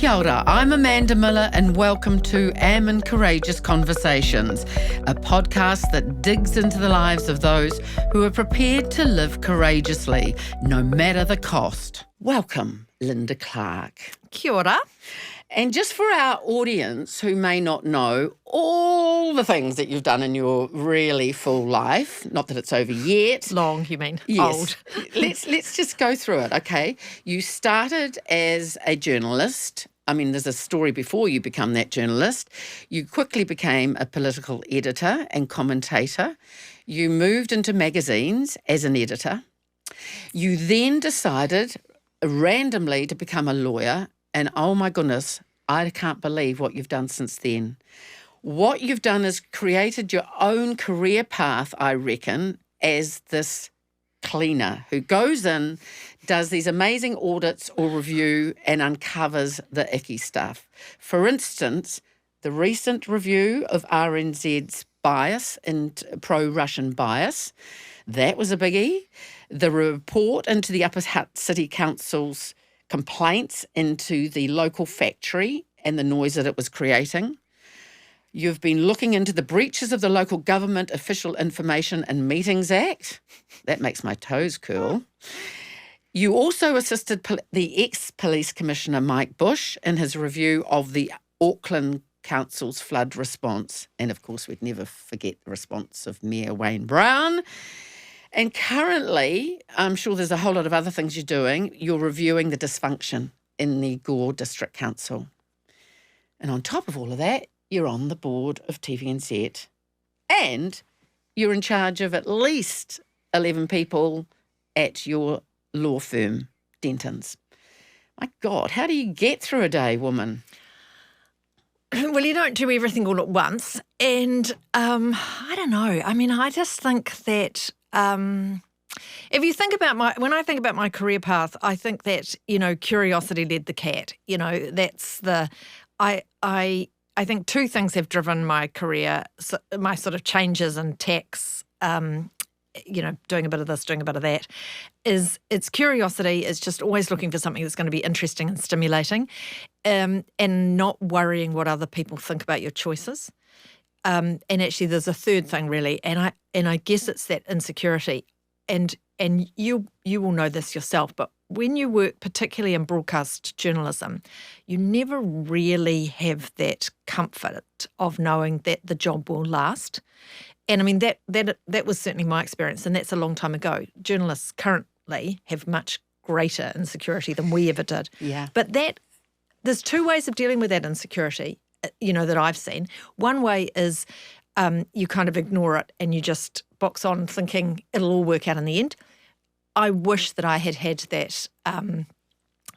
Kia ora, I'm Amanda Millar and welcome to Am and Courageous Conversations, a podcast that digs into the lives of those who are prepared to live courageously, no matter the cost. Welcome, Linda Clark. Kia ora. And just for our audience who may not know all the things that you've done in your really full life, not that it's over yet. Long, you mean? Yes. Old. Let's just go through it, okay? You started as a journalist. I mean, there's a story before you become that journalist. You quickly became a political editor and commentator. You moved into magazines as an editor. You then decided randomly to become a lawyer. And oh my goodness, I can't believe what you've done since then. What you've done is created your own career path, I reckon, as this cleaner who goes in, does these amazing audits or review and uncovers the icky stuff. For instance, the recent review of RNZ's bias and pro-Russian bias, that was a biggie. The report into the Upper Hutt City Council's complaints into the local factory and the noise that it was creating. You've been looking into the breaches of the Local Government Official Information and Meetings Act. That makes my toes curl. You also assisted the ex-Police Commissioner Mike Bush in his review of the Auckland Council's flood response. And of course, we'd never forget the response of Mayor Wayne Brown. And currently, I'm sure there's a whole lot of other things you're doing. You're reviewing the dysfunction in the Gore District Council. And on top of all of that, you're on the board of TVNZ. And you're in charge of at least 11 people at your law firm, Dentons. My God, how do you get through a day, woman? Well, you don't do everything all at once. And I don't know. I mean, I just think that if you think about when I think about my career path, I think that, curiosity led the cat. That's I think two things have driven my career, my sort of changes in tax, doing a bit of this, doing a bit of that, it's curiosity. It's just always looking for something that's going to be interesting and stimulating, and not worrying what other people think about your choices. And actually, there's a third thing really, and I guess it's that insecurity. And you will know this yourself, but when you work, particularly in broadcast journalism, you never really have that comfort of knowing that the job will last. And I mean that was certainly my experience, and that's a long time ago. Journalists currently have much greater insecurity than we ever did. Yeah. But there's two ways of dealing with that insecurity, that I've seen. One way is you kind of ignore it and you just box on thinking it'll all work out in the end. I wish that I had that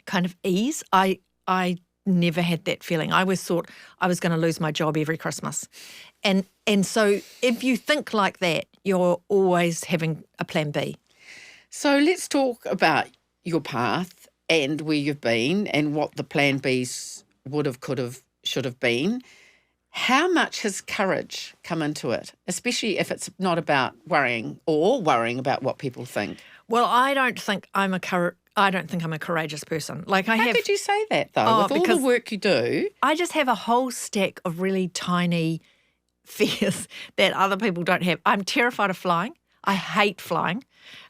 kind of ease. I never had that feeling. I always thought I was going to lose my job every Christmas. And so if you think like that, you're always having a plan B. So let's talk about your path and where you've been and what the plan Bs would have, could have, should have been. How much has courage come into it, especially if it's not about worrying about what people think? Well, I don't think I'm a courageous person. How could you say that though? With all the work you do, I just have a whole stack of really tiny fears that other people don't have. I'm terrified of flying. I hate flying.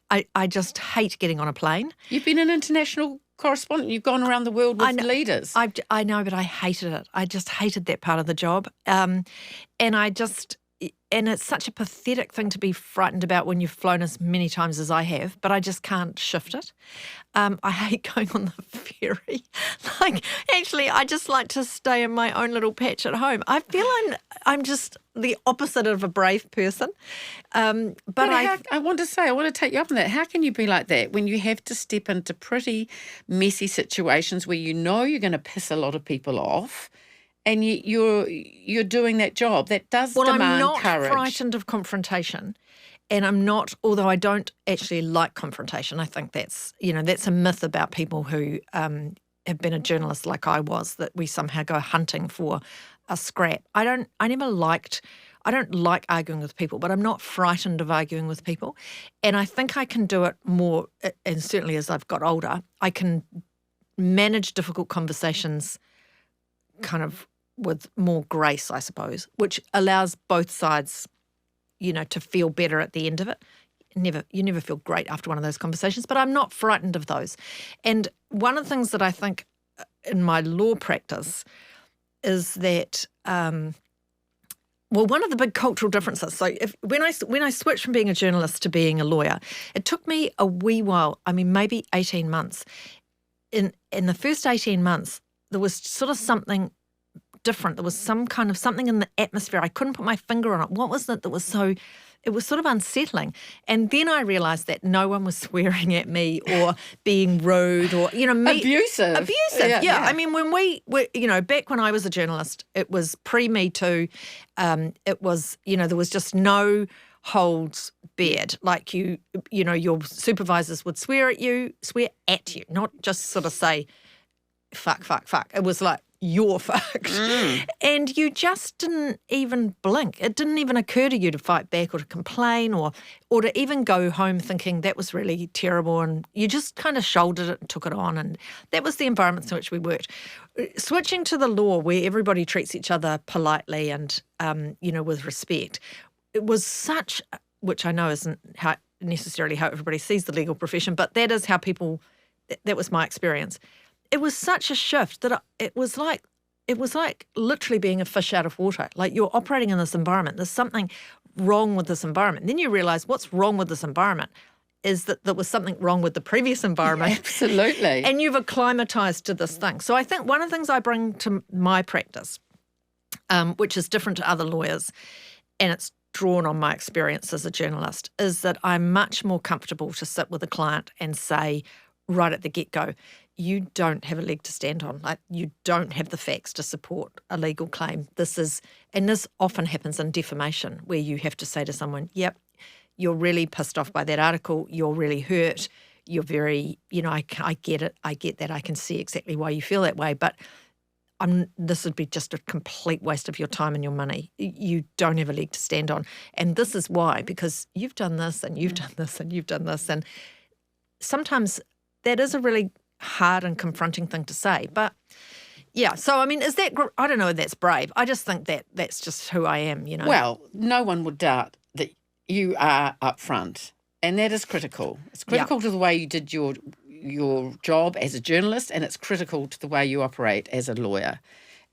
I just hate getting on a plane. You've been an international correspondent. You've gone around the world with leaders. I know, but I hated it. I just hated that part of the job. And it's such a pathetic thing to be frightened about when you've flown as many times as I have, but I just can't shift it. I hate going on the ferry. Actually, I just like to stay in my own little patch at home. I feel I'm just the opposite of a brave person. But I want to take you up on that. How can you be like that when you have to step into pretty messy situations where you know you're going to piss a lot of people off? And you're doing that job. That does demand courage. Well, I'm not frightened of confrontation. And I'm not, although I don't actually like confrontation. I think that's a myth about people who have been a journalist like I was, that we somehow go hunting for a scrap. I don't like arguing with people, but I'm not frightened of arguing with people. And I think I can do it more, and certainly as I've got older, I can manage difficult conversations kind of with more grace, I suppose, which allows both sides, to feel better at the end of it. You never feel great after one of those conversations, but I'm not frightened of those. And one of the things that I think in my law practice is that, one of the big cultural differences. So when I switched from being a journalist to being a lawyer, it took me a wee while. I mean, maybe 18 months. In the first 18 months, there was sort of something different. There was something in the atmosphere. I couldn't put my finger on it. What was it that was so? It was sort of unsettling. And then I realised that no one was swearing at me or being rude or, abusive. Abusive, yeah. I mean, when we were, back when I was a journalist, it was pre-Me Too. It was, there was just no holds barred. Like your supervisors would swear at you, not just sort of say, fuck. It was like, you're fucked. And you just didn't even blink. It didn't even occur to you to fight back or to complain or to even go home thinking that was really terrible, and you just kind of shouldered it and took it on, and that was the environment in which we worked. Switching to the law where everybody treats each other politely and, with respect, it was such, which I know isn't necessarily how everybody sees the legal profession, but that is how that was my experience. It was such a shift that it was like literally being a fish out of water. Like, you're operating in this environment. There's something wrong with this environment. Then you realise what's wrong with this environment is that there was something wrong with the previous environment. Yeah, absolutely. And you've acclimatised to this thing. So I think one of the things I bring to my practice, which is different to other lawyers, and it's drawn on my experience as a journalist, is that I'm much more comfortable to sit with a client and say right at the get-go, you don't have a leg to stand on. Like, you don't have the facts to support a legal claim. This often happens in defamation, where you have to say to someone, yep, you're really pissed off by that article. You're really hurt. You're very, I get it. I get that. I can see exactly why you feel that way. But this would be just a complete waste of your time and your money. You don't have a leg to stand on. And this is why, because you've done this and you've done this and you've done this. And sometimes that is a really hard and confronting thing to say. But yeah, so I mean, I don't know if that's brave. I just think that that's just who I am, Well, no one would doubt that you are upfront, and that is critical. It's critical to the way you did your job as a journalist, and it's critical to the way you operate as a lawyer.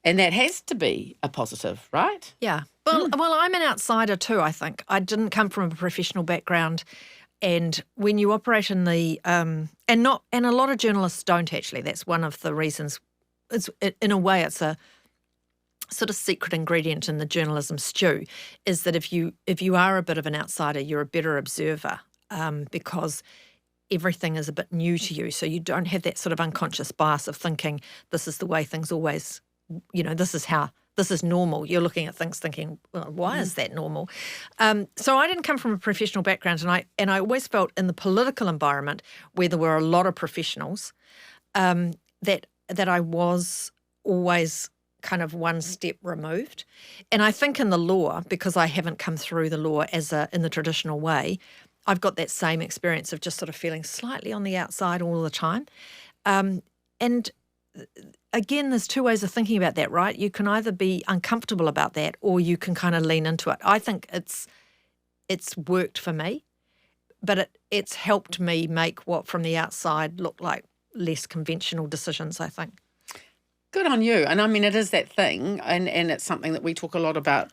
And that has to be a positive, right? Yeah. Well, I'm an outsider too, I think. I didn't come from a professional background. And when you operate in the and a lot of journalists don't actually. That's one of the reasons. In a way, it's a sort of secret ingredient in the journalism stew, is that if you are a bit of an outsider, you're a better observer because everything is a bit new to you. So you don't have that sort of unconscious bias of thinking this is the way things always, this is normal. You're looking at things thinking, well, why is that normal? So I didn't come from a professional background, and I always felt in the political environment where there were a lot of professionals that I was always kind of one step removed. And I think in the law, because I haven't come through the law in the traditional way, I've got that same experience of just sort of feeling slightly on the outside all the time. And again, there's two ways of thinking about that, right? You can either be uncomfortable about that or you can kind of lean into it. I think it's worked for me, but it's helped me make what from the outside look like less conventional decisions, I think. Good on you. And I mean, it is that thing, and it's something that we talk a lot about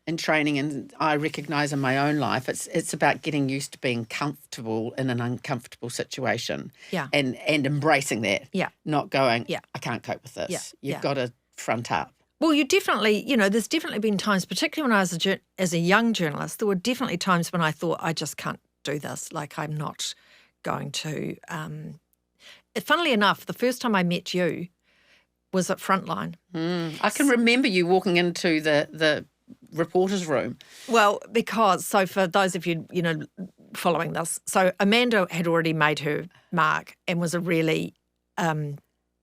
in training, and I recognise in my own life. It's about getting used to being comfortable in an uncomfortable situation, and embracing that. Yeah, not going, I can't cope with this. Yeah. You've got to front up. Well, you definitely, there's definitely been times, particularly when I was as a young journalist, there were definitely times when I thought, I just can't do this. Like, I'm not going to. Funnily enough, the first time I met you was at Frontline. I can remember you walking into the reporter's room. Well, so for those of you, following this, so Amanda had already made her mark and was a really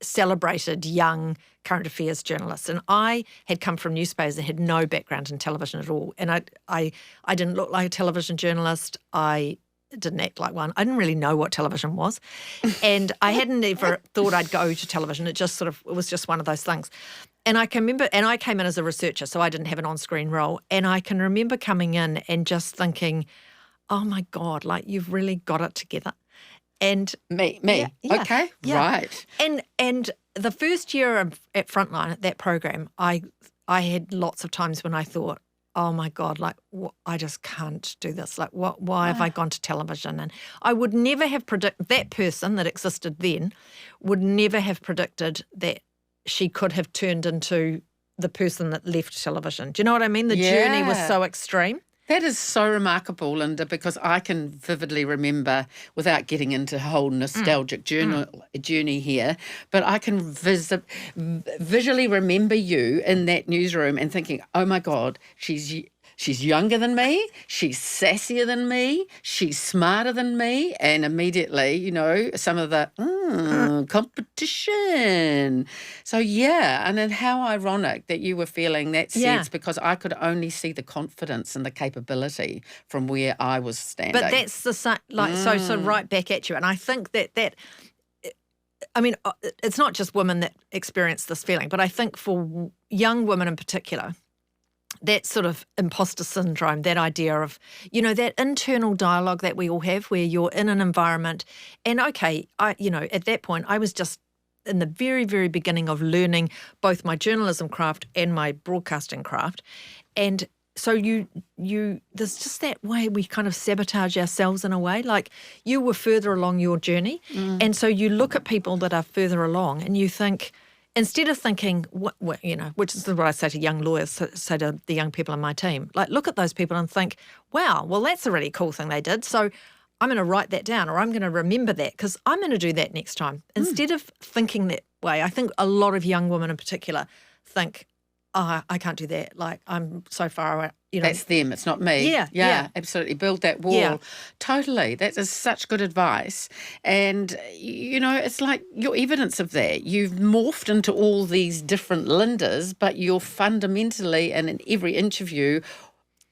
celebrated young current affairs journalist. And I had come from newspapers and had no background in television at all. And I didn't look like a television journalist. I didn't act like one. I didn't really know what television was. And I hadn't ever thought I'd go to television. It was just one of those things. And I can remember, and I came in as a researcher, so I didn't have an on-screen role. And I can remember coming in and just thinking, oh my God, like you've really got it together. And Me. Yeah, Okay, yeah. right. And the first year at Frontline at that program, I had lots of times when I thought, oh my God, like I just can't do this. Like why have I gone to television? And I would never have predicted, that person that existed then would never have predicted that she could have turned into the person that left television. Do you know what I mean? The journey was so extreme. That is so remarkable, Linda, because I can vividly remember, without getting into a whole nostalgic journey here, but I can visually remember you in that newsroom and thinking, oh my God, she's younger than me, she's sassier than me, she's smarter than me, and immediately, you know, some of the competition. So, yeah, and then how ironic that you were feeling that sense because I could only see the confidence and the capability from where I was standing. But that's the same, like, so right back at you. And I think that I mean, it's not just women that experience this feeling, but I think for young women in particular, that sort of imposter syndrome, that idea of, you know, that internal dialogue that we all have where you're in an environment and, okay, at that point I was just in the very, very beginning of learning both my journalism craft and my broadcasting craft. And so there's just that way we kind of sabotage ourselves in a way. Like you were further along your journey. And so you look at people that are further along and you think, instead of thinking, which is what I say to young lawyers, say to the young people on my team, like look at those people and think, wow, well, that's a really cool thing they did. So I'm going to write that down or I'm going to remember that because I'm going to do that next time. Instead of thinking that way, I think a lot of young women in particular think, oh, I can't do that. Like I'm so far away. You know. That's them. It's not me. Yeah. Absolutely. Build that wall. Yeah. Totally. That is such good advice. And, you know, it's like your evidence of that. You've morphed into all these different Lindas, but you're fundamentally and in every interview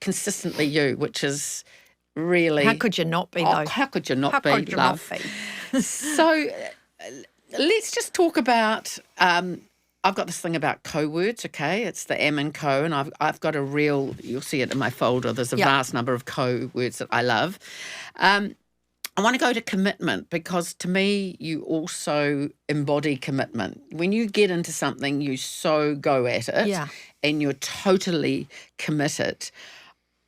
consistently you, which is really... How could you not be, though? How could you not be, love? So let's just talk about... I've got this thing about co-words, okay? It's the am and co, and I've got a real, you'll see it in my folder, there's a vast number of co-words that I love. I want to go to commitment because to me, you also embody commitment. When you get into something, you so go at it and you're totally committed.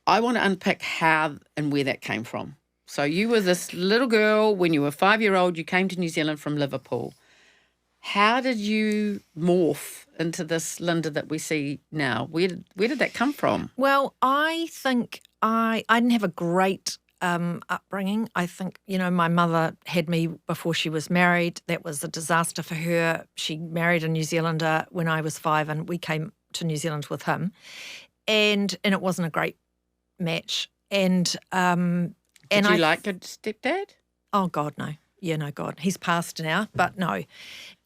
I want to unpick how and where that came from. So you were this little girl, when you were 5-year-old, you came to New Zealand from Liverpool. How did you morph into this Linda that we see now? Where did that come from? Well, I think I didn't have a great upbringing. I think, you know, my mother had me before she was married. That was a disaster for her. She married a New Zealander when I was 5 and we came to New Zealand with him. And it wasn't a great match. And Did you like your stepdad? Oh, God, no. Yeah, no, God. He's passed now, but no.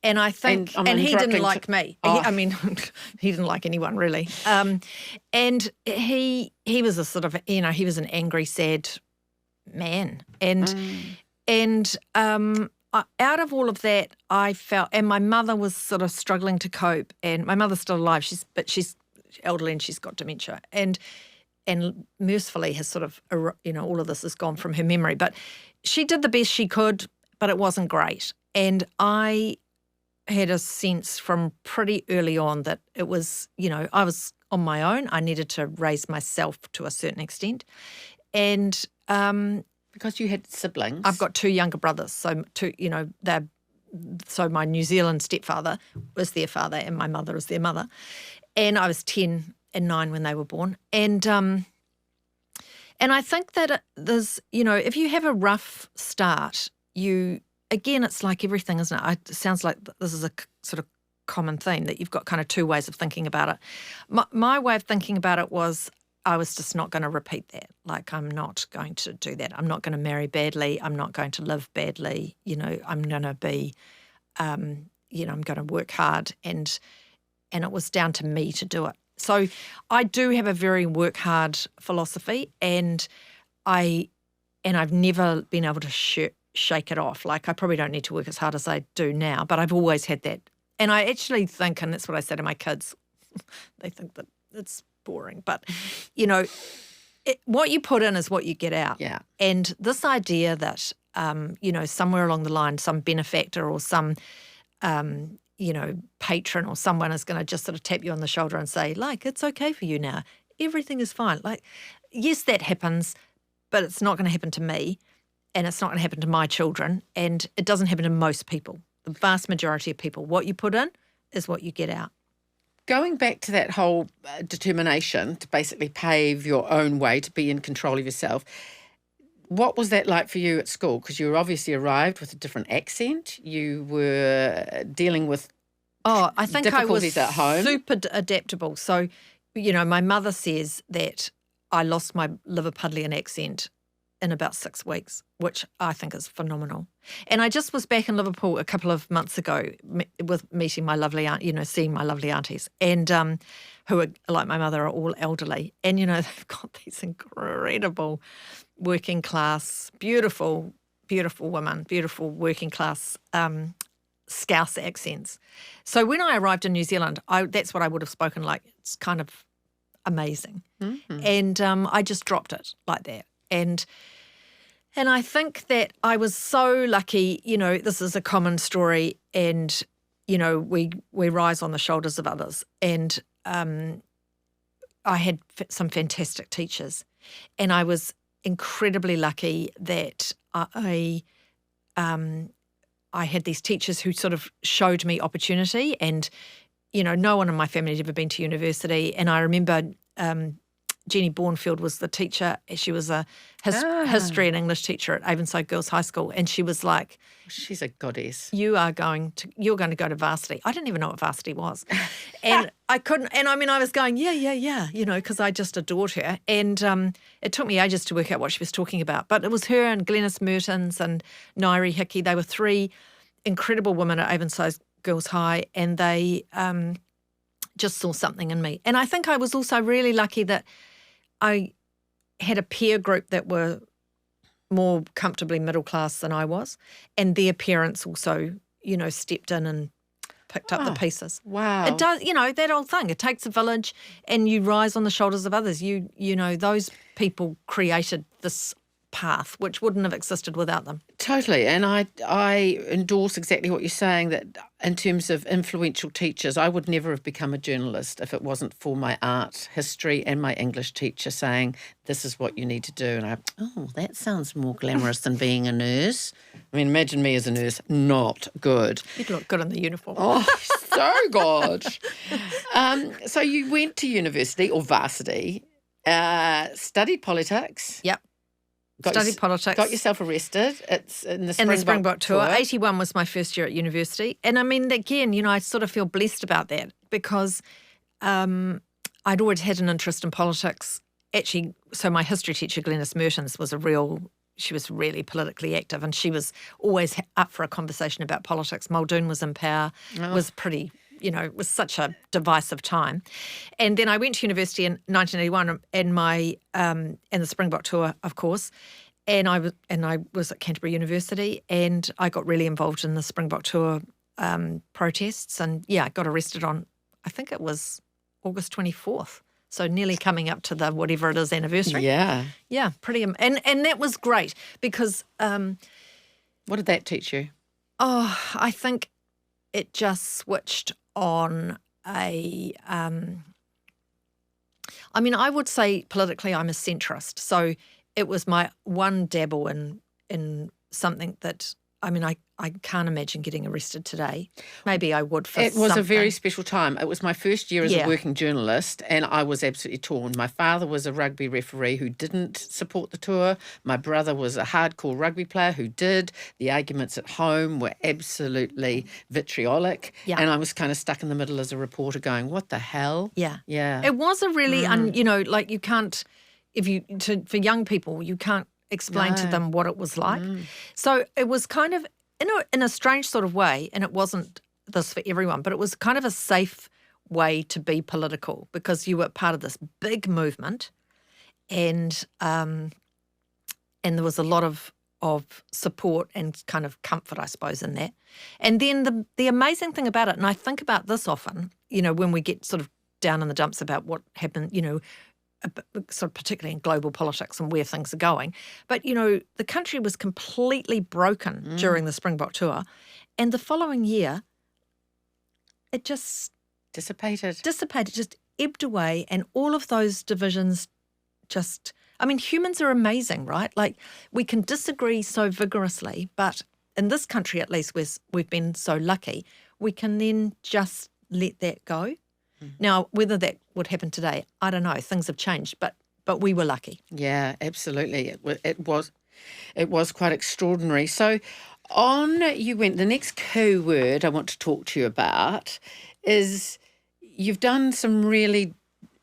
And I think, and he didn't like me. Oh. He didn't like anyone really. And he was a sort of, you know, he was an angry, sad man. And out of all of that, I felt, and my mother was sort of struggling to cope. And my mother's still alive, but she's elderly and she's got dementia. And mercifully has sort of, you know, all of this has gone from her memory. But she did the best she could, but it wasn't great. And I had a sense from pretty early on that it was, you know, I was on my own. I needed to raise myself to a certain extent. And because you had siblings. I've got 2 younger brothers. So so my New Zealand stepfather was their father and my mother was their mother. And I was 10 and 9 when they were born. And I think that there's, you know, if you have a rough start, again, it's like everything, isn't it? It sounds like this is a sort of common theme that you've got kind of 2 ways of thinking about it. My way of thinking about it was I was just not going to repeat that. Like, I'm not going to do that. I'm not going to marry badly. I'm not going to live badly. You know, I'm going to be, you know, I'm going to work hard. And it was down to me to do it. So I do have a very work hard philosophy, and I've never been able to shake it off. Like, I probably don't need to work as hard as I do now, but I've always had that And I actually think, and that's what I say to my kids, they think that it's boring, but, what you put in is what you get out. Yeah. And this idea that, somewhere along the line, some benefactor or some, patron or someone is going to just sort of tap you on the shoulder and say, it's okay for you now. Everything is fine. Yes, that happens, but it's not going to happen to me, and it's not going to happen to my children, and it doesn't happen to most people. The vast majority of people, what you put in is what you get out. Going back to that whole determination to basically pave your own way, to be in control of yourself, what was that like for you at school? Because you obviously arrived with a different accent. You were dealing with I think I was difficulties at home. Super adaptable. So, my mother says that I lost my Liverpudlian accent in about 6 weeks, which I think is phenomenal. And I just was back in Liverpool a couple of months ago with meeting my lovely aunt, seeing my lovely aunties, and who are, like my mother, are all elderly. And, they've got these incredible working class, beautiful, beautiful women, beautiful working class Scouse accents. So when I arrived in New Zealand, that's what I would have spoken like. It's kind of amazing. Mm-hmm. And I just dropped it like that. And I think that I was so lucky, this is a common story, and, we rise on the shoulders of others. And I had some fantastic teachers, and I was incredibly lucky that I had these teachers who sort of showed me opportunity, and, no one in my family had ever been to university. And I remember Jenny Bournefield was the teacher. She was a history and English teacher at Avonside Girls High School, and she was like, "She's a goddess. You're going to go to varsity." I didn't even know what varsity was, and I couldn't. And I mean, I was going, yeah, because I just adored her. And it took me ages to work out what she was talking about. But it was her and Glenys Mertens and Nairi Hickey. They were 3 incredible women at Avonside Girls High, and they just saw something in me. And I think I was also really lucky that I had a peer group that were more comfortably middle class than I was, and their parents also, stepped in and picked up the pieces. Wow. It does, that old thing. It takes a village, and you rise on the shoulders of others. Those people created this path, which wouldn't have existed without them. Totally. And I endorse exactly what you're saying, that in terms of influential teachers, I would never have become a journalist if it wasn't for my art history and my English teacher saying, this is what you need to do. And that sounds more glamorous than being a nurse. I mean, imagine me as a nurse, not good. You'd look good in the uniform. Oh, so good. So you went to university or varsity, studied politics. Yep. Studied politics. Got yourself arrested. It's in the Springbok tour. 81 was my first year at university. And I mean, again, I sort of feel blessed about that because I'd always had an interest in politics. Actually, so my history teacher, Glenys Mertens, she was really politically active, and she was always up for a conversation about politics. Muldoon was in power, was pretty... it was such a divisive time. And then I went to university in 1981 and the Springbok tour, of course, and I was at Canterbury University, and I got really involved in the Springbok tour protests, and I got arrested on, I think it was August 24th. So nearly coming up to the whatever it is anniversary. Yeah. Yeah, pretty and that was great because what did that teach you? I think it just switched on I would say politically I'm a centrist. So it was my one dabble in something that, I can't imagine getting arrested today. Maybe I would for something. It was a very special time. It was my first year as a working journalist, and I was absolutely torn. My father was a rugby referee who didn't support the tour. My brother was a hardcore rugby player who did. The arguments at home were absolutely vitriolic, and I was kind of stuck in the middle as a reporter going, what the hell? Yeah. It was a really, you can't, for young people, you can't explain to them what it was like. So it was kind of, in a strange sort of way, and it wasn't this for everyone, but it was kind of a safe way to be political because you were part of this big movement, and there was a lot of of support and kind of comfort, I suppose, in that. And then the amazing thing about it, and I think about this often, when we get sort of down in the dumps about what happened, sort of particularly in global politics and where things are going. But, the country was completely broken during the Springbok tour. And the following year, it just dissipated, just ebbed away. And all of those divisions humans are amazing, right? Like, we can disagree so vigorously, but in this country, at least, we've been so lucky, we can then just let that go. Now, whether that would happen today, I don't know. Things have changed, but we were lucky. Yeah, absolutely. It was quite extraordinary. So the next key word I want to talk to you about is you've done some really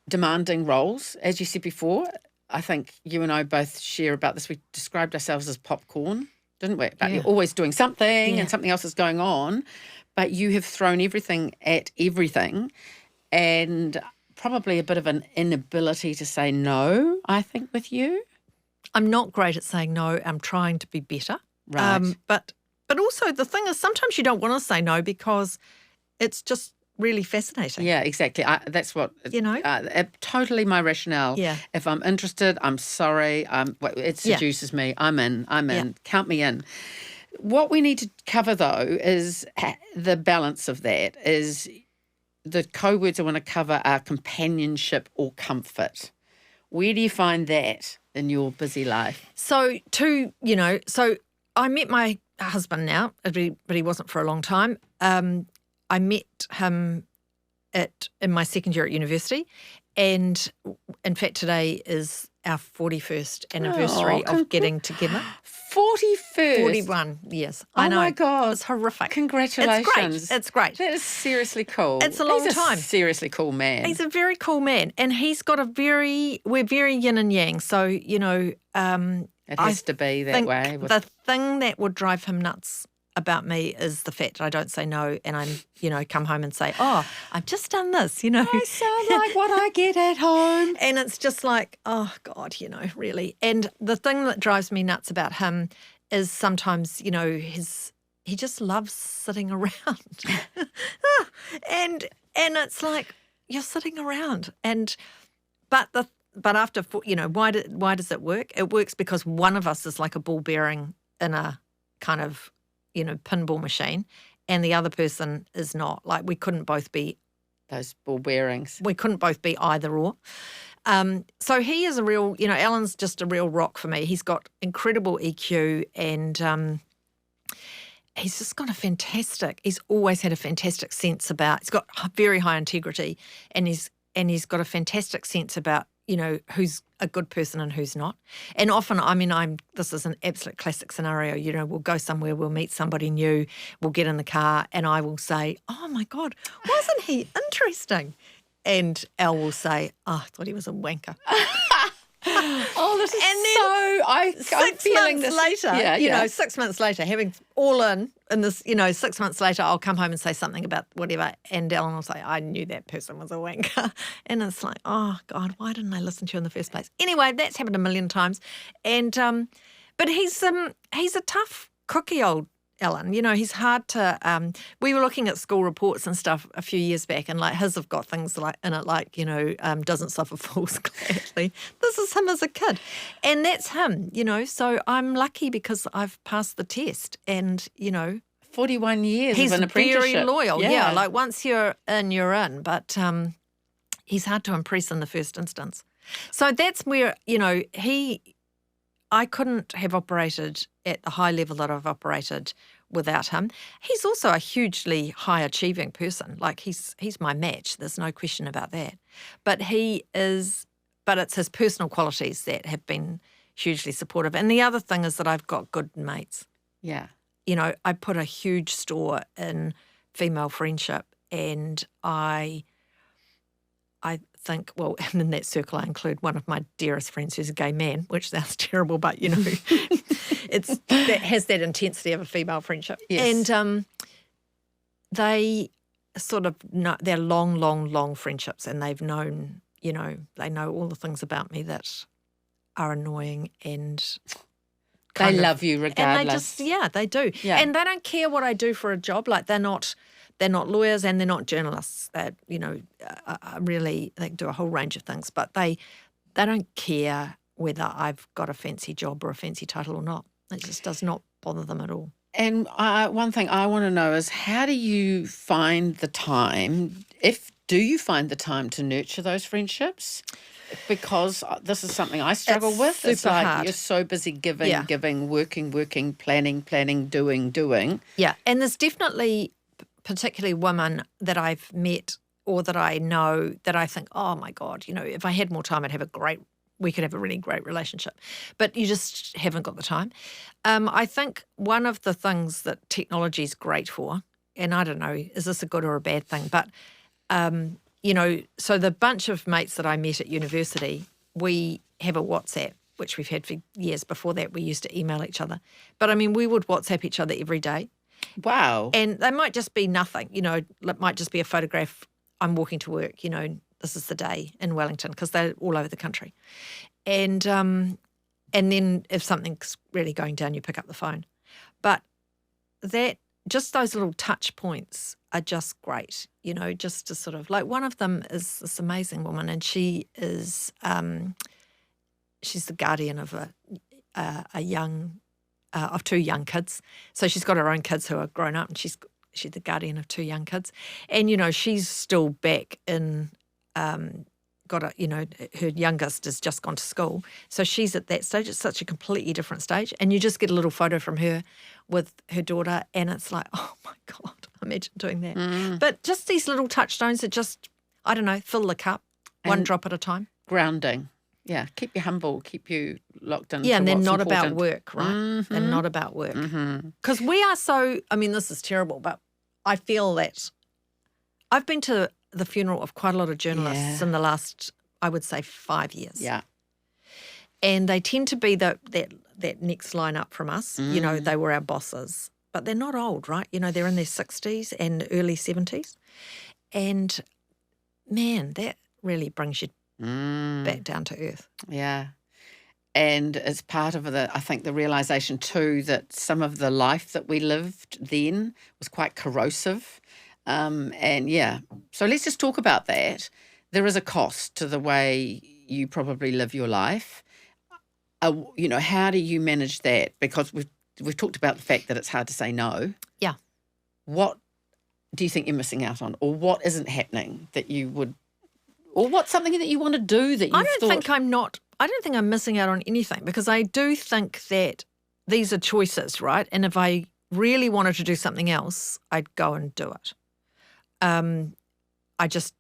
demanding roles, as you said before. I think you and I both share about this. We described ourselves as popcorn, didn't we? But you're always doing something and something else is going on, but you have thrown everything at everything. And probably a bit of an inability to say no, I think, with you. I'm not great at saying no. I'm trying to be better. Right. But also the thing is, sometimes you don't want to say no because it's just really fascinating. Yeah, exactly. That's what, totally my rationale. Yeah. If I'm interested, I'm sorry. It seduces me. I'm in. Count me in. What we need to cover, though, is the balance of that is the co-words I want to cover are companionship or comfort. Where do you find that in your busy life? So I met my husband now, but he wasn't for a long time. I met him in my second year at university, and in fact today is our 41st anniversary of getting together. 41st? 41 years. I know. Oh my God. It's horrific. Congratulations. It's great. That is seriously cool. It's a long time. He's a seriously cool man. He's a very cool man, and he's got we're very yin and yang. So, it has to be that way. The thing that would drive him nuts about me is the fact that I don't say no, and I'm, come home and say, oh, I've just done this, I sound like what I get at home. And it's just like, oh, God, really. And the thing that drives me nuts about him is sometimes, he just loves sitting around. and it's like, you're sitting around. But after, why does it work? It works because one of us is like a ball bearing in a kind of, pinball machine, and the other person is not. Like, we couldn't both be those ball bearings. We couldn't both be either or. So he is a real, Alan's just a real rock for me. He's got incredible EQ, and he's just got he's always had a fantastic sense about, he's got very high integrity, and he's got a fantastic sense about, who's a good person and who's not. And often, this is an absolute classic scenario, we'll go somewhere, we'll meet somebody new, we'll get in the car, and I will say, oh my God, wasn't he interesting? And Al will say, oh, I thought he was a wanker. Oh, this is and so, I'm feeling this. 6 months later, 6 months later, having all in this, 6 months later, I'll come home and say something about whatever, and Alan will say, I knew that person was a wanker. And it's like, oh, God, why didn't I listen to you in the first place? Anyway, that's happened a million times. And but he's a tough cookie, old Alan. He's hard to, we were looking at school reports and stuff a few years back, and like his have got things like in it like, doesn't suffer fools gladly. This is him as a kid. And that's him, so I'm lucky because I've passed the test, and, 41 years he's of an apprenticeship. Very loyal. Yeah. Like once you're in, but he's hard to impress in the first instance. So that's where, I couldn't have operated at the high level that I've operated without him. He's also a hugely high-achieving person. Like, he's my match. There's no question about that. But it's his personal qualities that have been hugely supportive. And the other thing is that I've got good mates. Yeah. I put a huge store in female friendship, and I think, well, and in that circle I include one of my dearest friends who's a gay man, which sounds terrible, but, that has that intensity of a female friendship. Yes. And they sort of know, they're long, long, long friendships, and they've known, they know all the things about me that are annoying and They love you regardless. And they just, they do. Yeah. And they don't care what I do for a job. Like they're not lawyers and they're not journalists. They really they do a whole range of things, but they don't care whether I've got a fancy job or a fancy title or not. It just does not bother them at all. And one thing I want to know is, how do you find the time, do you find the time to nurture those friendships? Because this is something I struggle with. It's like hard. You're so busy giving, working, planning, doing. Yeah, and there's definitely particularly women that I've met or that I know that I think, oh my God, if I had more time, we could have a really great relationship. But you just haven't got the time. I think one of the things that technology is great for, and I don't know, is this a good or a bad thing, but, so the bunch of mates that I met at university, we have a WhatsApp, which we've had for years. Before that, we used to email each other. But, we would WhatsApp each other every day. Wow. And they might just be nothing, it might just be a photograph. I'm walking to work, this is the day in Wellington, because they're all over the country. And then if something's really going down, you pick up the phone. But just those little touch points are just great, just to sort of, like, one of them is this amazing woman, and she is, she's the guardian of of two young kids. So she's got her own kids who are grown up, and she's the guardian of two young kids. And, she's still back in, her youngest has just gone to school. So she's at that stage. It's such a completely different stage. And you just get a little photo from her with her daughter, and it's like, oh my God, imagine doing that. Mm. But just these little touchstones that just, I don't know, fill the cup one drop at a time. Grounding. Yeah, keep you humble, keep you locked in. Yeah, and they're not important. about work, right? Mm-hmm. They're not about work. Because Mm-hmm. we are so, this is terrible, but I feel that I've been to the funeral of quite a lot of journalists in the last, I would say, 5 years. Yeah. And they tend to be that next line up from us. They were our bosses. But they're not old, right? They're in their 60s and early 70s. And, man, that really brings you back down to earth. Yeah. And it's part of I think the realisation too that some of the life that we lived then was quite corrosive. So let's just talk about that. There is a cost to the way you probably live your life. How do you manage that? Because we've talked about the fact that it's hard to say no. Yeah. What do you think you're missing out on, or what isn't happening that you would, or what's something that you want to do that you I don't think I'm missing out on anything, because I do think that these are choices, right? And if I really wanted to do something else, I'd go and do it. I just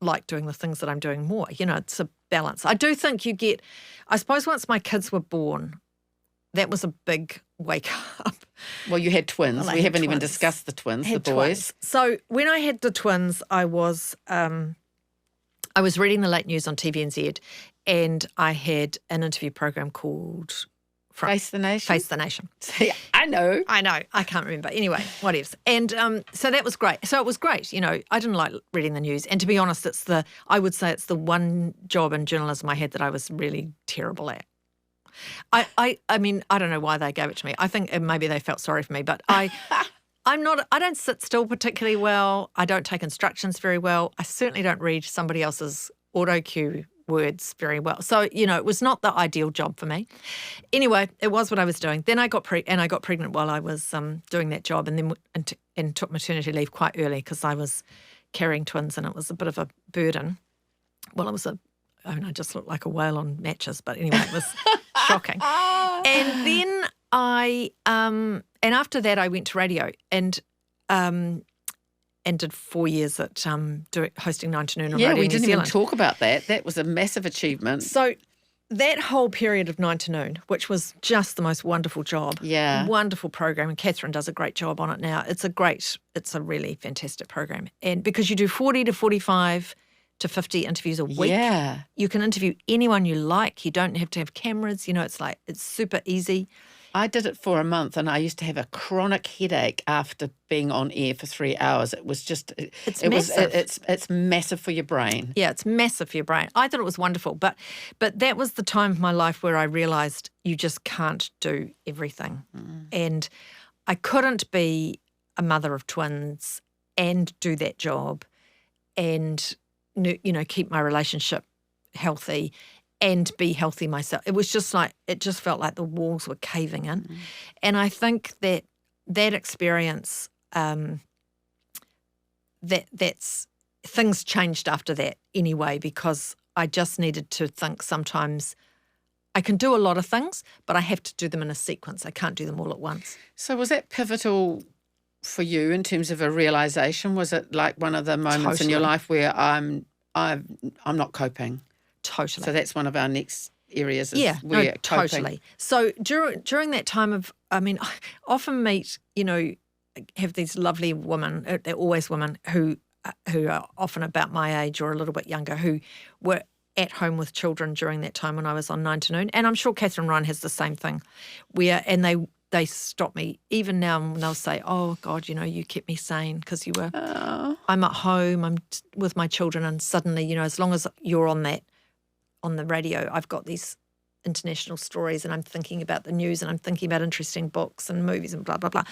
like doing the things that I'm doing more. It's a balance. I do think I suppose once my kids were born, that was a big wake up. Well, you had twins. Well, we haven't even discussed the twins, the boys. Twins. So when I had the twins, I was reading the late news on TVNZ, and I had an interview program called Face the Nation. Face the Nation. See, I know. I can't remember. Anyway, whatevs. And so that was great. So it was great. I didn't like reading the news. And to be honest, I would say it's the one job in journalism I had that I was really terrible at. I don't know why they gave it to me. I think maybe they felt sorry for me, but I don't sit still particularly well. I don't take instructions very well. I certainly don't read somebody else's auto cue words very well. So, it was not the ideal job for me. Anyway, it was what I was doing. Then I got pregnant while I was doing that job, and then took maternity leave quite early because I was carrying twins, and it was a bit of a burden. Well, I just looked like a whale on matches, but anyway, it was shocking. And then and after that I went to radio and did 4 years at hosting 9 to Noon on Radio New Zealand. Yeah, we didn't even talk about that. That was a massive achievement. So that whole period of 9 to Noon, which was just the most wonderful job. Yeah. Wonderful program, and Catherine does a great job on it now. It's a really fantastic program. And because you do 40 to 45 to 50 interviews a week. Yeah. You can interview anyone you like. You don't have to have cameras. It's super easy. I did it for a month, and I used to have a chronic headache after being on air for 3 hours. It was just, it's massive for your brain. Yeah, it's massive for your brain. I thought it was wonderful, but that was the time of my life where I realised you just can't do everything, and I couldn't be a mother of twins and do that job, and keep my relationship healthy and be healthy myself. It was just like, it just felt like the walls were caving in. And I think that experience, that's things changed after that anyway, because I just needed to think sometimes I can do a lot of things, but I have to do them in a sequence. I can't do them all at once. So was that pivotal for you in terms of a realisation? Was it like one of the moments in your life where I'm not coping? Totally. So that's one of our next areas. Coping. Totally. So during that time I often meet, have these lovely women, they're always women who are often about my age or a little bit younger, who were at home with children during that time when I was on 9 to Noon. And I'm sure Catherine Ryan has the same thing, and they stop me even now, and they'll say, "Oh God, you kept me sane because you were." I'm at home, I'm with my children, and suddenly, as long as you're on the radio, I've got these international stories, and I'm thinking about the news, and I'm thinking about interesting books and movies and blah blah blah,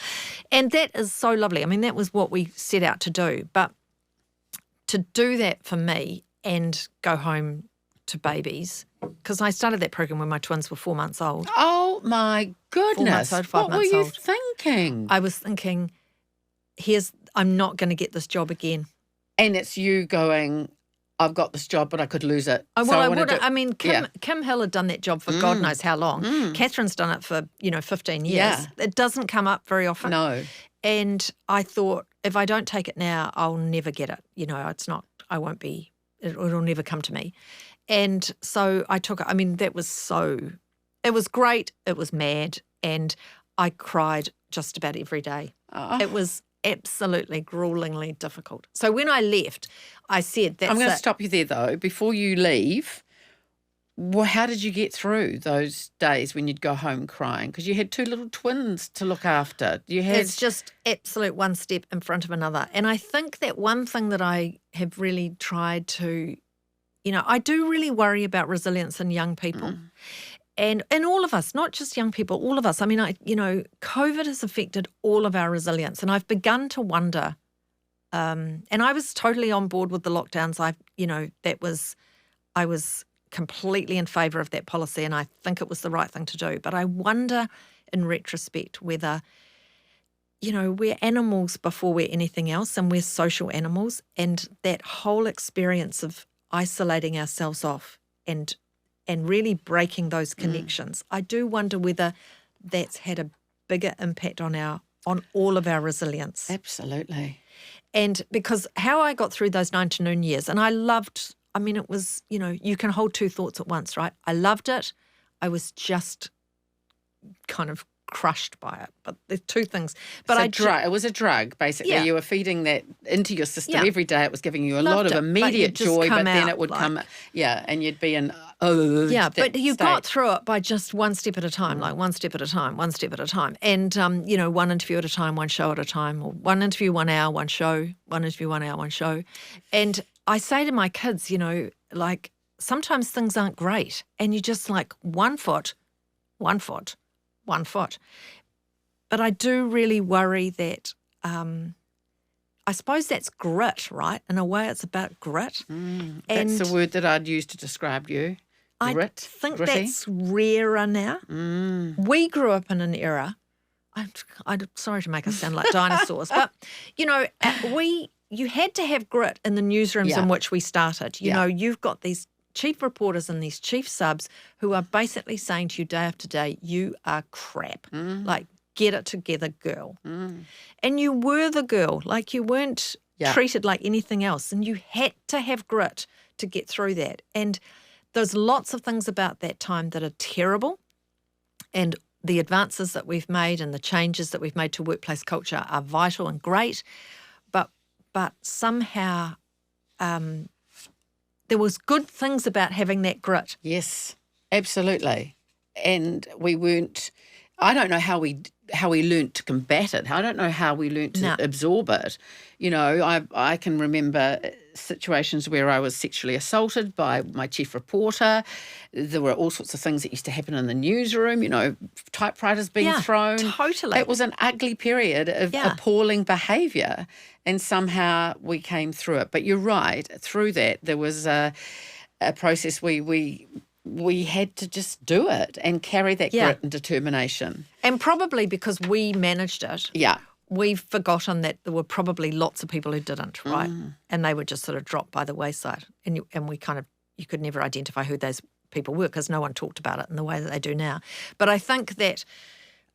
and that is so lovely. I mean, that was what we set out to do, but to do that for me and go home to babies, because I started that program when my twins were 4 months old. Oh my goodness! 4 months old, 5 what months were you old. thinking? I was thinking, I'm not going to get this job again. And it's you going, I've got this job, but I could lose it. Oh, well, I would. Kim Hill had done that job for God knows how long. Catherine's done it for 15 years. Yeah. It doesn't come up very often. No. And I thought, if I don't take it now, I'll never get it. It's not. I won't be. It'll never come to me. And so I took it. I mean, it was great. It was mad, and I cried just about every day. Oh. It was absolutely gruelingly difficult. So when I left, I said, "That's it." I'm going to stop you there, though. Before you leave, how did you get through those days when you'd go home crying? Because you had 2 little twins to look after. It's just absolute one step in front of another. And I think that one thing that I have really tried to, I do really worry about resilience in young people. And all of us, not just young people, all of us. I mean, COVID has affected all of our resilience, and I've begun to wonder. And I was totally on board with the lockdowns. I was completely in favour of that policy, and I think it was the right thing to do. But I wonder, in retrospect, whether we're animals before we're anything else, and we're social animals, and that whole experience of isolating ourselves off and really breaking those connections. I do wonder whether that's had a bigger impact on all of our resilience. Absolutely. And because how I got through those 9 to Noon years, and it was, you can hold 2 thoughts at once, right? I loved it. I was just kind of crushed by it. But there's 2 things. But it was a drug, basically. Yeah. You were feeding that into your system every day. It was giving you a Loved lot of it, immediate joy, but then it would like, come, and you'd be in, but you got through it by just one step at a time, like one step at a time, one step at a time. And, one interview at a time, one show at a time, or one interview, 1 hour, one show, one interview, 1 hour, one show. And I say to my kids, like, sometimes things aren't great, and you just like one foot, one foot, one foot. But I do really worry that, I suppose that's grit, right? In a way, it's about grit. And that's the word that I'd use to describe you. Grit. I think gritty. that's rarer now. We grew up in an era, I'm sorry to make us sound like dinosaurs, but, you had to have grit in the newsrooms in which we started. You've got these chief reporters and these chief subs who are basically saying to you day after day, you are crap. Like, get it together, girl. And you were the girl. Like, you weren't treated like anything else. And you had to have grit to get through that. And there's lots of things about that time that are terrible. And the advances that we've made and the changes that we've made to workplace culture are vital and great. But somehow there was good things about having that grit. Yes, absolutely. And we weren't, I don't know how we learnt to combat it. I don't know how we learnt to absorb it. You know, I can remember situations where I was sexually assaulted by my chief reporter. There were all sorts of things that used to happen in the newsroom, you know, typewriters being thrown. Totally. It was an ugly period of appalling behaviour, and somehow we came through it. But you're right, through that there was a process we had to just do it and carry that grit and determination. And probably because we managed it, we've forgotten that there were probably lots of people who didn't, right? And they were just sort of dropped by the wayside. And we kind of, you could never identify who those people were because no one talked about it in the way that they do now. But I think that,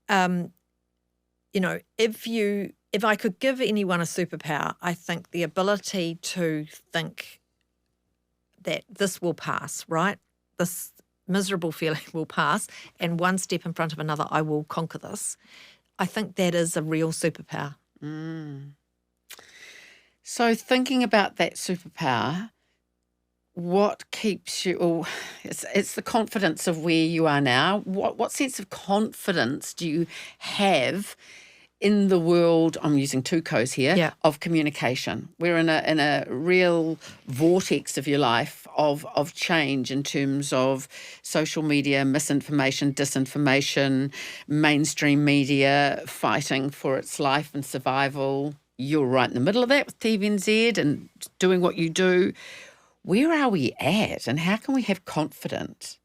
you know, if I could give anyone a superpower, I think the ability to think that this will pass, right? This miserable feeling will pass, and one step in front of another, I will conquer this. I think that is a real superpower. So thinking about that superpower, what keeps you, it's the confidence of where you are now. What sense of confidence do you have in the world, I'm using two co's here, of communication? We're in a real vortex of your life of change in terms of social media, misinformation, disinformation, mainstream media fighting for its life and survival. You're right in the middle of that with TVNZ and doing what you do. Where are we at, and how can we have confidence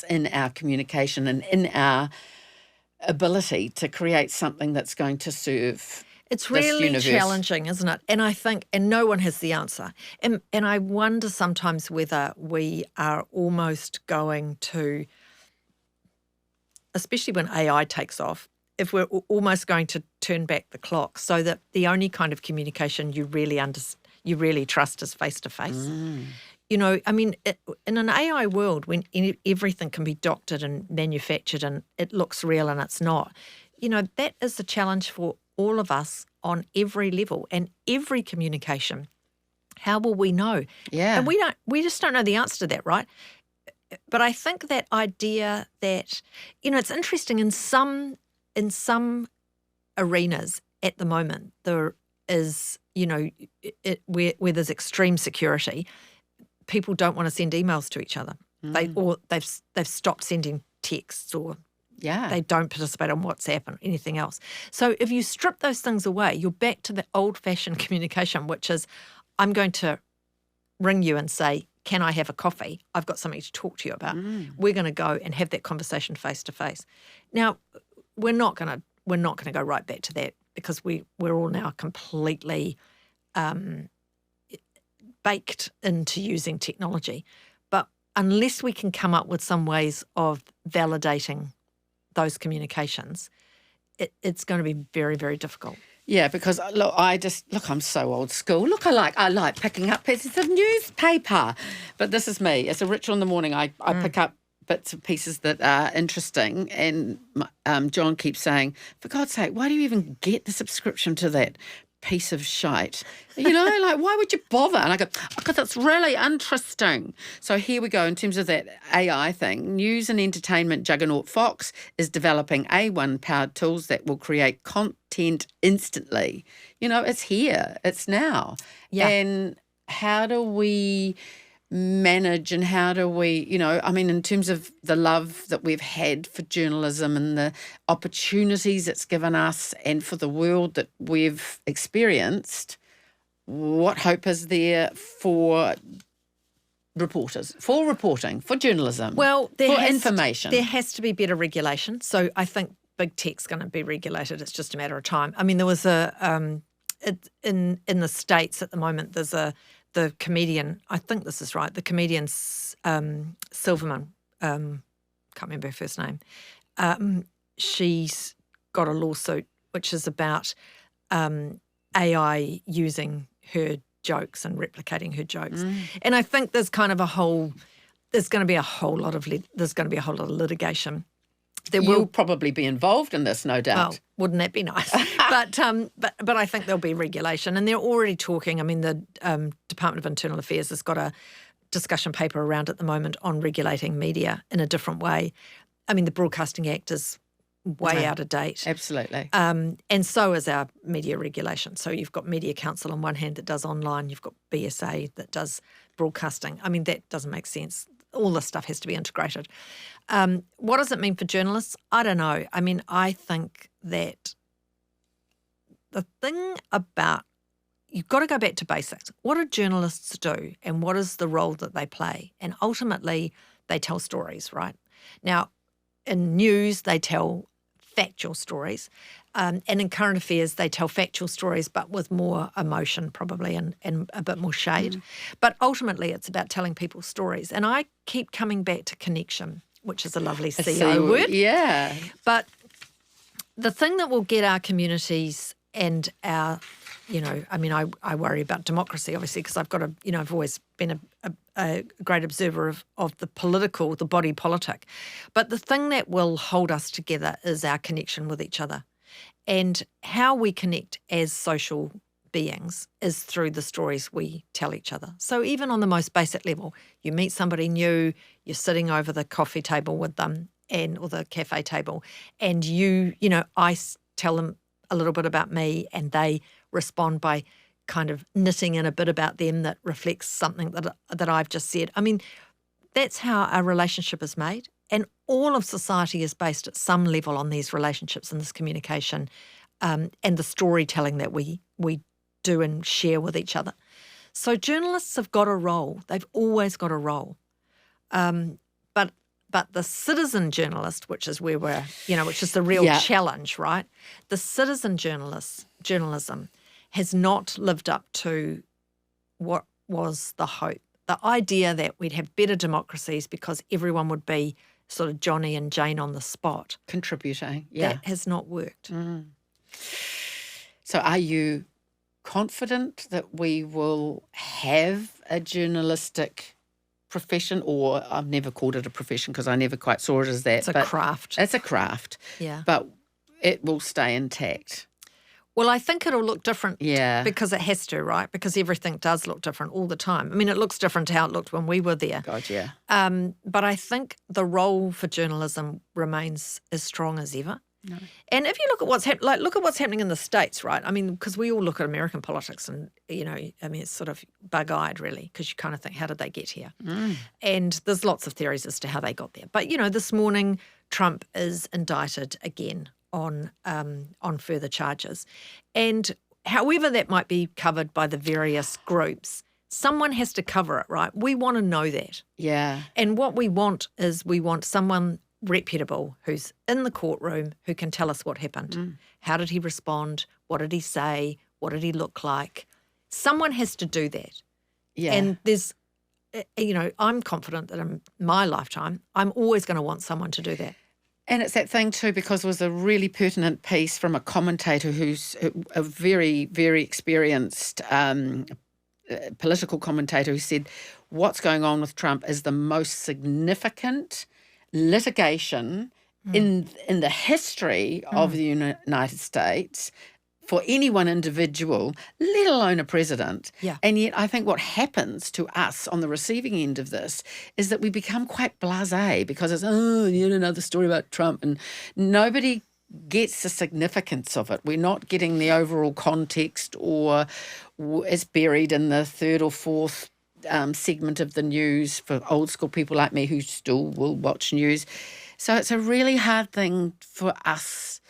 in our communication and in our ability to create something that's going to serve It's really challenging, isn't it? And I think, and no one has the answer. And I wonder sometimes whether we are almost going to, especially when AI takes off, if we're almost going to turn back the clock so that the only kind of communication you really trust is face-to-face. You know, I mean, in an AI world, when everything can be doctored and manufactured and it looks real and it's not, you know, that is the challenge for all of us on every level and every communication. How will we know? Yeah. And we just don't know the answer to that, right? But I think that idea that, you know, it's interesting in some arenas at the moment, there is, you know, where there's extreme security, people don't want to send emails to each other. They've stopped sending texts, or they don't participate on WhatsApp and anything else. So if you strip those things away, you're back to the old-fashioned communication, which is, I'm going to ring you and say, can I have a coffee? I've got something to talk to you about. We're going to go and have that conversation face to face. Now, we're not going to go right back to that because we're all now completely baked into using technology. But unless we can come up with some ways of validating those communications, it's going to be very, very difficult. Yeah, because look, I'm so old school. Look, I like picking up pieces of newspaper, but this is me. It's a ritual in the morning. I pick up bits of pieces that are interesting, and John keeps saying, for God's sake, why do you even get the subscription to that piece of shite? You know, like, why would you bother? And I go, because it's really interesting. So here we go in terms of that AI thing. News and entertainment juggernaut Fox is developing AI-powered tools that will create content instantly. You know, it's here. It's now. Yeah. And how do we manage, and how do we, you know, I mean, in terms of the love that we've had for journalism and the opportunities it's given us and for the world that we've experienced, what hope is there for reporters, for reporting, for journalism, for information? There has to be better regulation. So I think big tech's going to be regulated. It's just a matter of time. I mean, there was in the States at the moment, there's the comedian, I think this is right, the comedian Silverman, can't remember her first name, she's got a lawsuit which is about AI using her jokes and replicating her jokes. And I think there's going to be a whole lot of litigation. You'll probably be involved in this, no doubt. Well, wouldn't that be nice? But I think there'll be regulation, and they're already talking. I mean, the Department of Internal Affairs has got a discussion paper around at the moment on regulating media in a different way. I mean, the Broadcasting Act is way out of date. Absolutely. And so is our media regulation. So you've got Media Council on one hand that does online, you've got BSA that does broadcasting. I mean, that doesn't make sense. All this stuff has to be integrated. What does it mean for journalists? I don't know. I mean, I think that the thing about, you've got to go back to basics. What do journalists do and what is the role that they play? And ultimately, they tell stories, right? Now, in news, they tell factual stories. And in current affairs, they tell factual stories, but with more emotion probably and a bit more shade. But ultimately, it's about telling people stories. And I keep coming back to connection, which is a lovely CO word. Yeah. But the thing that will get our communities and our, I mean, I worry about democracy, obviously, because I've got I've always been a great observer of the body politic. But the thing that will hold us together is our connection with each other. And how we connect as social beings is through the stories we tell each other. So even on the most basic level, you meet somebody new, you're sitting over the coffee table with them or the cafe table, and I tell them a little bit about me and they respond by kind of knitting in a bit about them that reflects something that I've just said. I mean, that's how our relationship is made. And all of society is based at some level on these relationships and this communication and the storytelling that we do and share with each other. So journalists have got a role. They've always got a role. But the citizen journalist, which is where we're, which is the real challenge, right? The citizen journalism has not lived up to what was the hope. The idea that we'd have better democracies because everyone would be sort of Johnny and Jane on the spot. Contributing, That has not worked. So are you confident that we will have a journalistic profession, or I've never called it a profession because I never quite saw it as that. It's a craft. It's a craft. Yeah. But it will stay intact. Well, I think it'll look different because it has to, right? Because everything does look different all the time. I mean, it looks different to how it looked when we were there. God, yeah. But I think the role for journalism remains as strong as ever. No. And if you look at what's look at what's happening in the States, right? I mean, because we all look at American politics and, it's sort of bug-eyed really because you kind of think, how did they get here? And there's lots of theories as to how they got there. But, this morning Trump is indicted again on further charges. And however that might be covered by the various groups, someone has to cover it, right? We want to know that. Yeah. And what we want is someone reputable who's in the courtroom who can tell us what happened. How did he respond? What did he say? What did he look like? Someone has to do that. Yeah. And there's, I'm confident that in my lifetime, I'm always going to want someone to do that. And it's that thing too, because it was a really pertinent piece from a commentator who's a very, very experienced political commentator who said what's going on with Trump is the most significant litigation in the history of the United States for any one individual, let alone a president. Yeah. And yet I think what happens to us on the receiving end of this is that we become quite blasé because it's, another story about Trump, and nobody gets the significance of it. We're not getting the overall context, or it's buried in the third or fourth segment of the news for old school people like me who still will watch news. So it's a really hard thing for us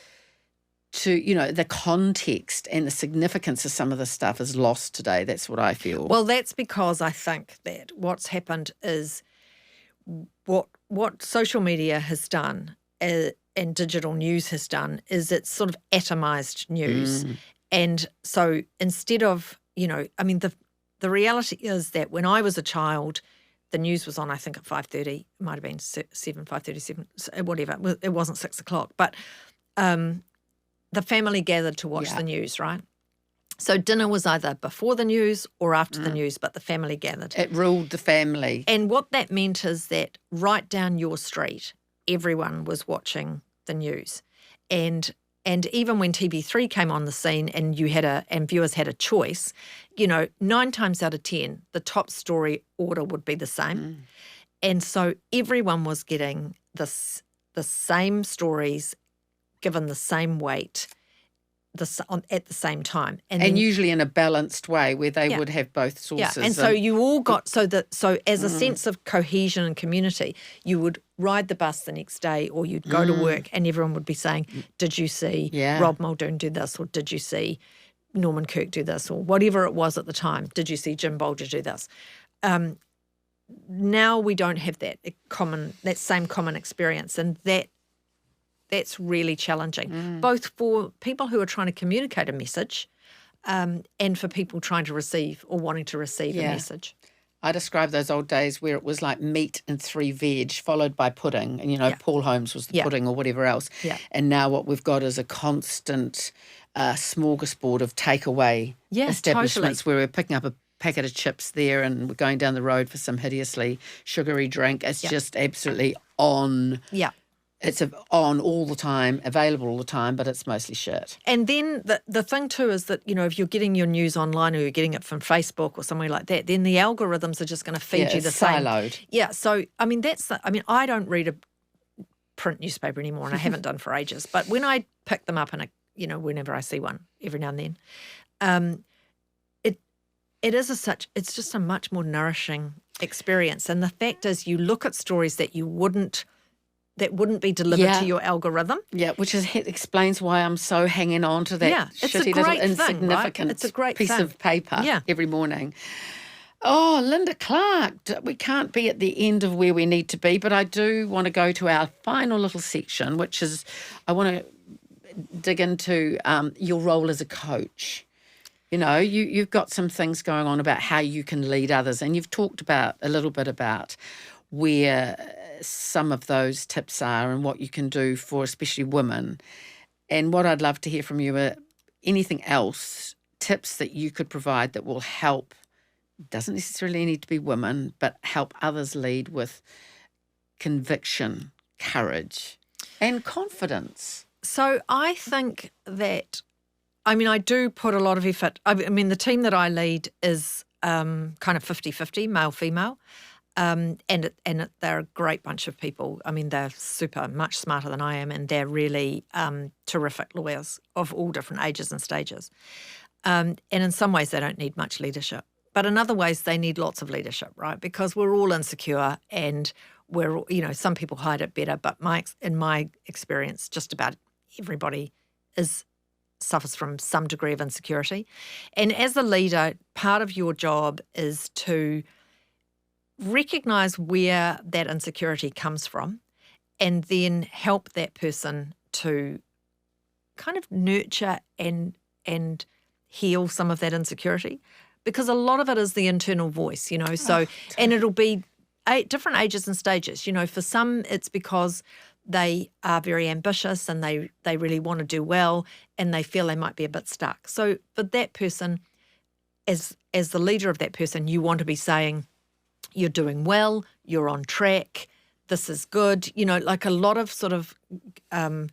to, the context and the significance of some of the stuff is lost today. That's what I feel. Well, that's because I think that what's happened is what social media has done and digital news has done is it's sort of atomized news. And so instead of, the reality is that when I was a child, the news was on, I think, at 5:30. It might have been 5:37, whatever. It wasn't 6 o'clock. But the family gathered to watch the news, right? So dinner was either before the news or after the news, but the family gathered. It ruled the family. And what that meant is that right down your street, everyone was watching the news. And even when TV3 came on the scene and viewers had a choice, 9 times out of 10, the top story order would be the same. And so everyone was getting the same stories given the same weight at the same time. And then, usually in a balanced way where they would have both sources. Yeah, and so you all got, so as a sense of cohesion and community, you would ride the bus the next day or you'd go to work and everyone would be saying, did you see Rob Muldoon do this, or did you see Norman Kirk do this, or whatever it was at the time, did you see Jim Bolger do this? Now we don't have that same common experience, and that's really challenging, both for people who are trying to communicate a message and for people trying to receive or wanting to receive a message. I describe those old days where it was like meat and 3 veg followed by pudding, and, Paul Holmes was the pudding or whatever else. Yeah. And now what we've got is a constant smorgasbord of takeaway establishments where we're picking up a packet of chips there and we're going down the road for some hideously sugary drink. It's just absolutely on. Yeah. It's on all the time, available all the time, but it's mostly shit. And then the thing too is that, if you're getting your news online or you're getting it from Facebook or somewhere like that, then the algorithms are just going to feed you the same. Siloed. Yeah, so, I don't read a print newspaper anymore, and I haven't done for ages. But when I pick them up and, whenever I see one, every now and then, it's just a much more nourishing experience. And the fact is you look at stories that wouldn't be delivered to your algorithm. Yeah, which explains why I'm so hanging on to that shitty little insignificant It's a great piece of paper every morning. Oh, Linda Clark, we can't be at the end of where we need to be, but I do want to go to our final little section, which is I want to dig into your role as a coach. You've got some things going on about how you can lead others, and you've talked a little bit about where some of those tips are and what you can do for especially women. And what I'd love to hear from you are anything else, tips that you could provide that will help, doesn't necessarily need to be women, but help others lead with conviction, courage, and confidence. So I think that, I do put a lot of effort. The team that I lead is kind of 50-50, male-female. And they're a great bunch of people. They're much smarter than I am, and they're really terrific lawyers of all different ages and stages. And in some ways, they don't need much leadership. But in other ways, they need lots of leadership, right? Because we're all insecure, and some people hide it better. But in my experience, just about everybody suffers from some degree of insecurity. And as a leader, part of your job is to recognise where that insecurity comes from and then help that person to kind of nurture and heal some of that insecurity, because a lot of it is the internal voice, and it'll be different ages and stages. For some it's because they are very ambitious and they really want to do well and they feel they might be a bit stuck. So for that person, as the leader of that person, you want to be saying, you're doing well, you're on track, this is good, like a lot of sort of kind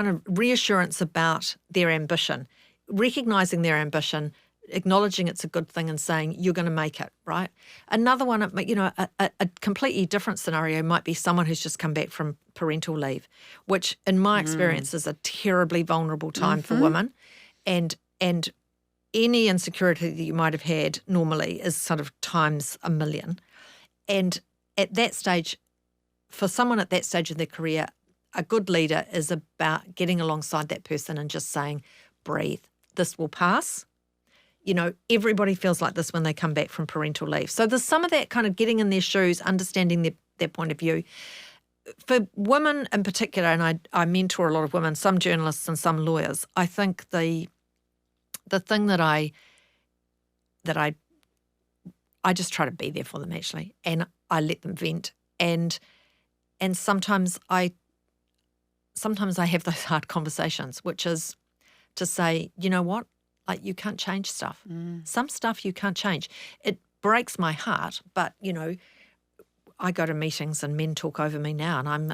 of reassurance about their ambition, recognising their ambition, acknowledging it's a good thing and saying you're going to make it, right? Another one, a completely different scenario might be someone who's just come back from parental leave, which in my experience is a terribly vulnerable time for women. And any insecurity that you might have had normally is sort of times a million. And at that stage, for someone at that stage of their career, a good leader is about getting alongside that person and just saying, breathe, this will pass. Everybody feels like this when they come back from parental leave. So there's some of that kind of getting in their shoes, understanding their point of view. For women in particular, and I mentor a lot of women, some journalists and some lawyers, I think the thing that I just try to be there for them, actually, and I let them vent, and sometimes I have those hard conversations, which is to say, you know what, like, you can't change stuff. Some stuff you can't change. It breaks my heart, but I go to meetings and men talk over me now, and I'm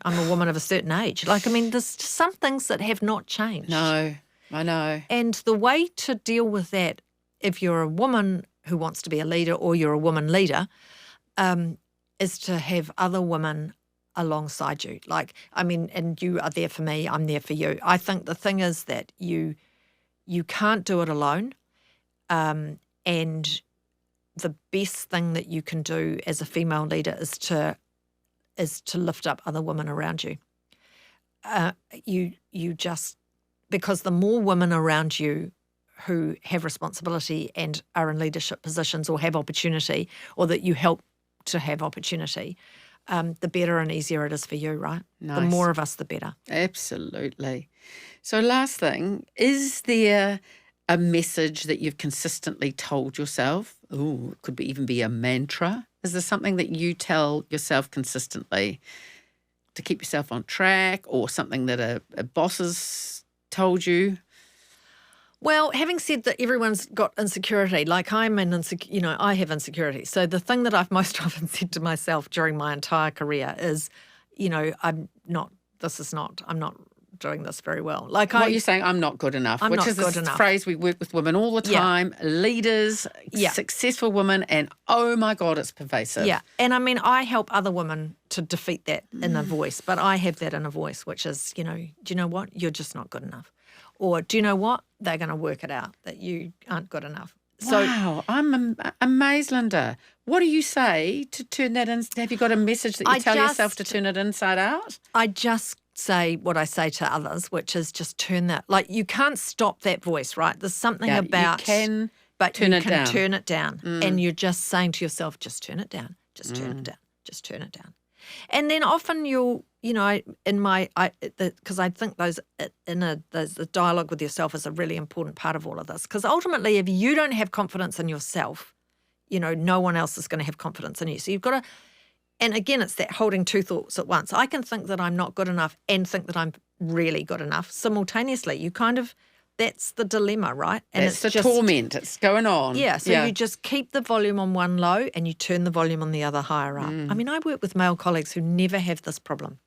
a woman of a certain age. There's some things that have not changed. No. I know. And the way to deal with that, if you're a woman who wants to be a leader or you're a woman leader, is to have other women alongside you. And you are there for me, I'm there for you. I think the thing is that you can't do it alone. And the best thing that you can do as a female leader is to lift up other women around you. Because the more women around you who have responsibility and are in leadership positions or have opportunity, or that you help to have opportunity, the better and easier it is for you, right? Nice. The more of us, the better. Absolutely. So last thing, is there a message that you've consistently told yourself? Ooh, it could even be a mantra. Is there something that you tell yourself consistently to keep yourself on track, or something that a boss has told you? Well, having said that, everyone's got insecurity. Like I have insecurity. So the thing that I've most often said to myself during my entire career is, I'm not doing this very well. What are you saying? I'm not good enough. I'm which not is good a enough. phrase we work with women all the time, leaders, successful women, and oh my God, it's pervasive. Yeah. And I help other women to defeat that inner voice, but I have that inner voice, which is, do you know what? You're just not good enough. Or do you know what? They're going to work it out that you aren't good enough. So, wow, I'm amazed, Linda. What do you say to turn that in? Have you got a message that you tell yourself to turn it inside out? I just say what I say to others, which is just turn that. You can't stop that voice, right? There's something about. You can, but turn you it can down. turn it down. And you're just saying to yourself, just turn it down, just turn it down, just turn it down. And then often you'll, because I think the dialogue with yourself is a really important part of all of this. Because ultimately, if you don't have confidence in yourself, no one else is going to have confidence in you. So you've got to, and again, it's that holding two thoughts at once. I can think that I'm not good enough and think that I'm really good enough simultaneously. That's the dilemma, right? And it's the torment. It's going on. Yeah, so you just keep the volume on one low and you turn the volume on the other higher up. I work with male colleagues who never have this problem.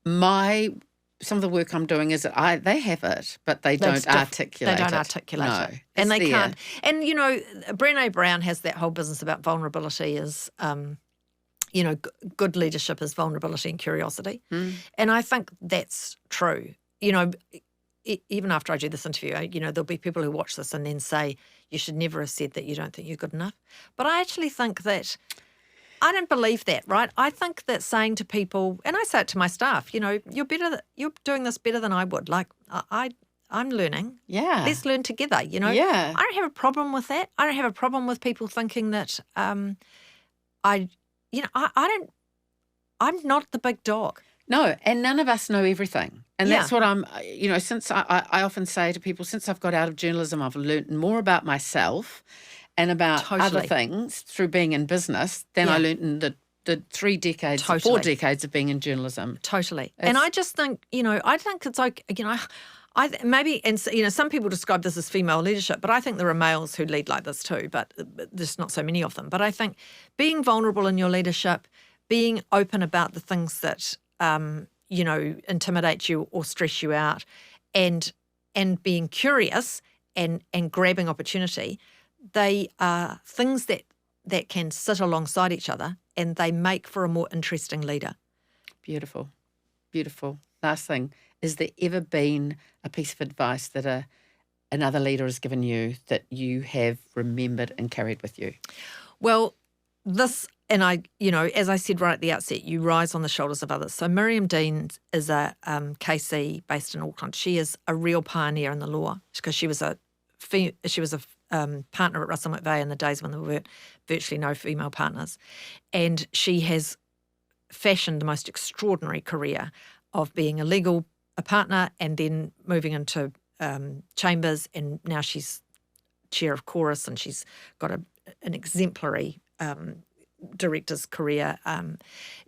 Some of the work I'm doing is that they have it, but they don't articulate it. They don't articulate no, it. And they can't. And, Brené Brown has that whole business about vulnerability is, good leadership is vulnerability and curiosity. And I think that's true. Even after I do this interview, there'll be people who watch this and then say, you should never have said that you don't think you're good enough. But I actually think that I don't believe that, right? I think that saying to people, and I say it to my staff, you're doing this better than I would. I'm learning. Yeah. Let's learn together, Yeah. I don't have a problem with that. I don't have a problem with people thinking that I'm not the big dog. No, and none of us know everything. And that's what since I often say to people, since I've got out of journalism, I've learned more about myself and about other things through being in business than I learned in the 4 decades of being in journalism. Totally. And I just think, I think it's like, some people describe this as female leadership, but I think there are males who lead like this too, but there's not so many of them. But I think being vulnerable in your leadership, being open about the things that intimidate you or stress you out, and being curious and grabbing opportunity, they are things that can sit alongside each other, and they make for a more interesting leader. Beautiful. Beautiful. Last thing, has there ever been a piece of advice that another leader has given you that you have remembered and carried with you? Well, this, and as I said right at the outset, you rise on the shoulders of others. So Miriam Dean is a KC based in Auckland. She is a real pioneer in the law because she was a partner at Russell McVeigh in the days when there were virtually no female partners. And she has fashioned the most extraordinary career of being a partner and then moving into chambers, and now she's chair of chorus, and she's got an exemplary director's career.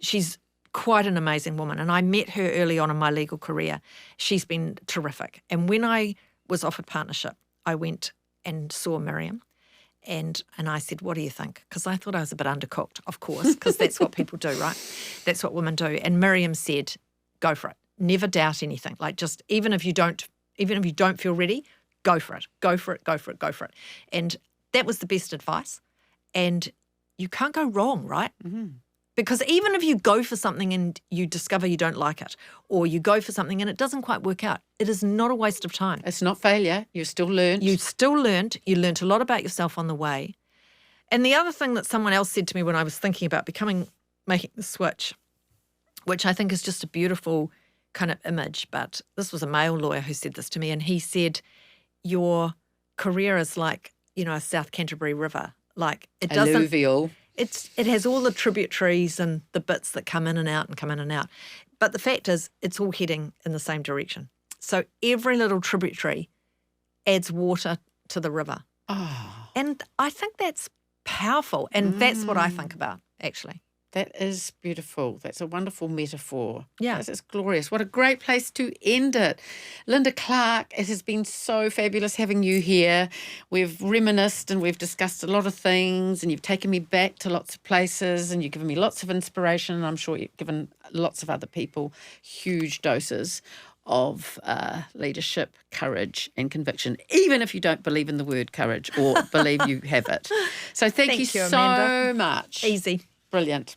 She's quite an amazing woman, and I met her early on in my legal career. She's been terrific. And when I was offered partnership, I went and saw Miriam, and I said, what do you think? Because I thought I was a bit undercooked, of course, because that's what people do, right? That's what women do. And Miriam said, go for it. Never doubt anything. Just even if you don't feel ready, go for it. Go for it, go for it, go for it. And that was the best advice. And you can't go wrong, right? Mm-hmm. Because even if you go for something and you discover you don't like it, or you go for something and it doesn't quite work out, it is not a waste of time. It's not failure. You still learned. You still learned. You learned a lot about yourself on the way. And the other thing that someone else said to me when I was thinking about making the switch, which I think is just a beautiful kind of image, but this was a male lawyer who said this to me, and he said, your career is like, a South Canterbury River. Like it doesn't... Alluvial. It has all the tributaries and the bits that come in and out and come in and out. But the fact is, it's all heading in the same direction. So every little tributary adds water to the river. Oh. And I think that's powerful. And that's what I think about, actually. That is beautiful. That's a wonderful metaphor. Yeah. That's glorious. What a great place to end it. Linda Clark, it has been so fabulous having you here. We've reminisced and we've discussed a lot of things, and you've taken me back to lots of places, and you've given me lots of inspiration. And I'm sure you've given lots of other people huge doses of leadership, courage and conviction, even if you don't believe in the word courage or believe you have it. So thank you so Amanda. much. Easy. Brilliant.